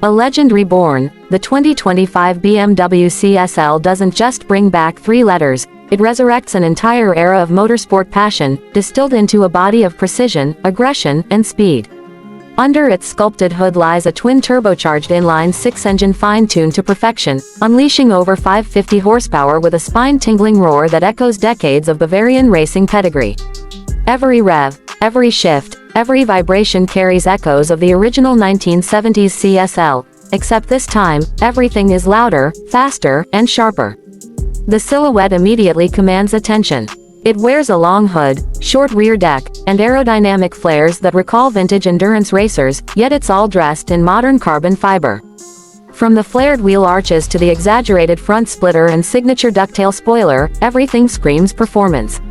A legend reborn, the 2025 BMW CSL doesn't just bring back three letters, it resurrects an entire era of motorsport passion, distilled into a body of precision, aggression, and speed. Under its sculpted hood lies a twin-turbocharged inline-six engine fine-tuned to perfection, unleashing over 550 horsepower with a spine-tingling roar that echoes decades of Bavarian racing pedigree. Every rev, every shift, every vibration carries echoes of the original 1970s CSL, except this time, everything is louder, faster, and sharper. The silhouette immediately commands attention. It wears a long hood, short rear deck, and aerodynamic flares that recall vintage endurance racers, yet it's all dressed in modern carbon fiber. From the flared wheel arches to the exaggerated front splitter and signature ducktail spoiler, everything screams performance.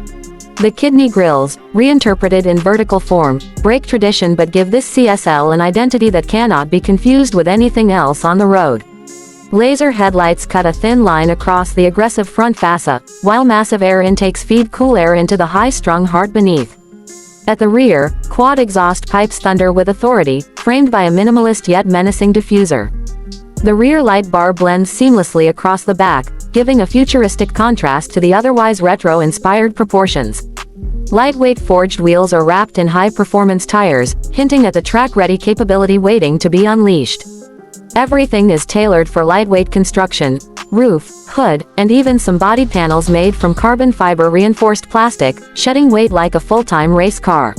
The kidney grills, reinterpreted in vertical form, break tradition but give this CSL an identity that cannot be confused with anything else on the road. Laser headlights cut a thin line across the aggressive front fascia, while massive air intakes feed cool air into the high-strung heart beneath. At the rear, quad exhaust pipes thunder with authority, framed by a minimalist yet menacing diffuser. The rear light bar blends seamlessly across the back, giving a futuristic contrast to the otherwise retro-inspired proportions. Lightweight forged wheels are wrapped in high-performance tires, hinting at the track-ready capability waiting to be unleashed. Everything is tailored for lightweight construction: roof, hood, and even some body panels made from carbon fiber reinforced plastic, shedding weight like a full-time race car.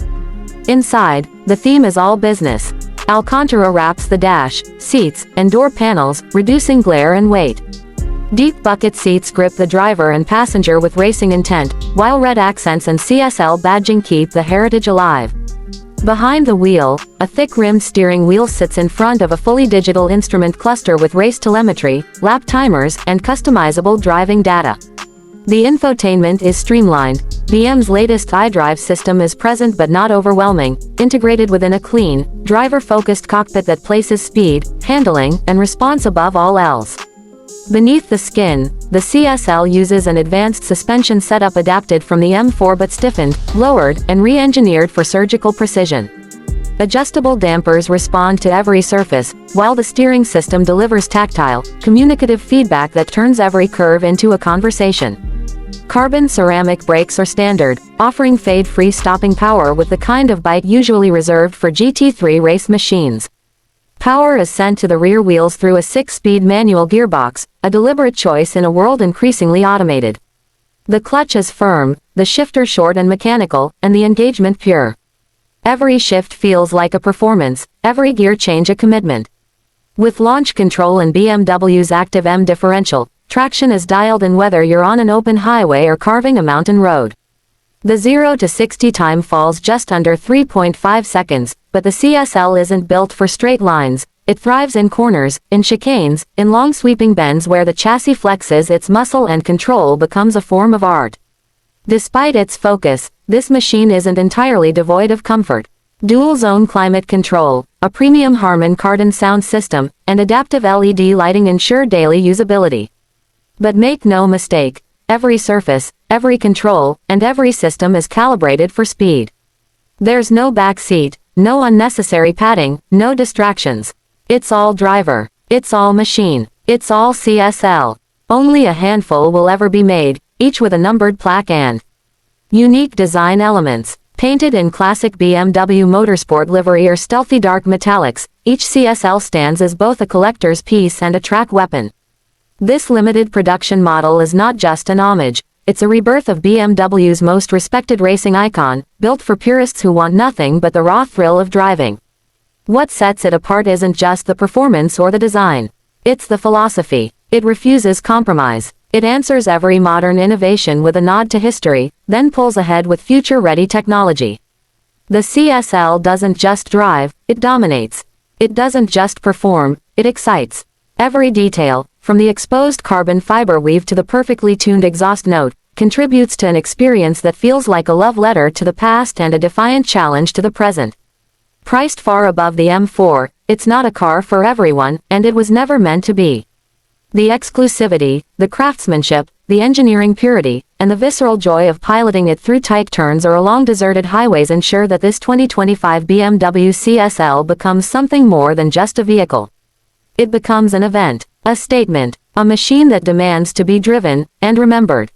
Inside, the theme is all business. Alcantara wraps the dash, seats, and door panels, reducing glare and weight. Deep bucket seats grip the driver and passenger with racing intent, while red accents and CSL badging keep the heritage alive. Behind the wheel, a thick-rimmed steering wheel sits in front of a fully digital instrument cluster with race telemetry, lap timers, and customizable driving data. The infotainment is streamlined. BM's latest iDrive system is present but not overwhelming, integrated within a clean, driver-focused cockpit that places speed, handling, and response above all else. Beneath the skin, the CSL uses an advanced suspension setup adapted from the M4 but stiffened, lowered, and re-engineered for surgical precision. Adjustable dampers respond to every surface, while the steering system delivers tactile, communicative feedback that turns every curve into a conversation. Carbon ceramic brakes are standard, offering fade-free stopping power with the kind of bite usually reserved for GT3 race machines. Power is sent to the rear wheels through a 6-speed manual gearbox, a deliberate choice in a world increasingly automated. The clutch is firm, the shifter short and mechanical, and the engagement pure. Every shift feels like a performance, every gear change a commitment. With launch control and BMW's active M differential, traction is dialed in whether you're on an open highway or carving a mountain road. The 0 to 60 time falls just under 3.5 seconds, but the CSL isn't built for straight lines. It thrives in corners, in chicanes, in long sweeping bends where the chassis flexes its muscle and control becomes a form of art. Despite its focus, this machine isn't entirely devoid of comfort. Dual-zone climate control, a premium Harman Kardon sound system, and adaptive LED lighting ensure daily usability. But make no mistake, every surface, every control, and every system is calibrated for speed. There's no back seat, no unnecessary padding, no distractions. It's all driver. It's all machine. It's all CSL. Only a handful will ever be made, each with a numbered plaque and unique design elements. Painted in classic BMW motorsport livery or stealthy dark metallics, each CSL stands as both a collector's piece and a track weapon. This limited production model is not just an homage, it's a rebirth of BMW's most respected racing icon, built for purists who want nothing but the raw thrill of driving. What sets it apart isn't just the performance or the design. It's the philosophy. It refuses compromise. It answers every modern innovation with a nod to history, then pulls ahead with future-ready technology. The CSL doesn't just drive, it dominates. It doesn't just perform, it excites. Every detail, from the exposed carbon fiber weave to the perfectly tuned exhaust note, contributes to an experience that feels like a love letter to the past and a defiant challenge to the present. Priced far above the M4, it's not a car for everyone, and it was never meant to be. The exclusivity, the craftsmanship, the engineering purity, and the visceral joy of piloting it through tight turns or along deserted highways ensure that this 2025 BMW CSL becomes something more than just a vehicle. It becomes an event, a statement, a machine that demands to be driven and remembered.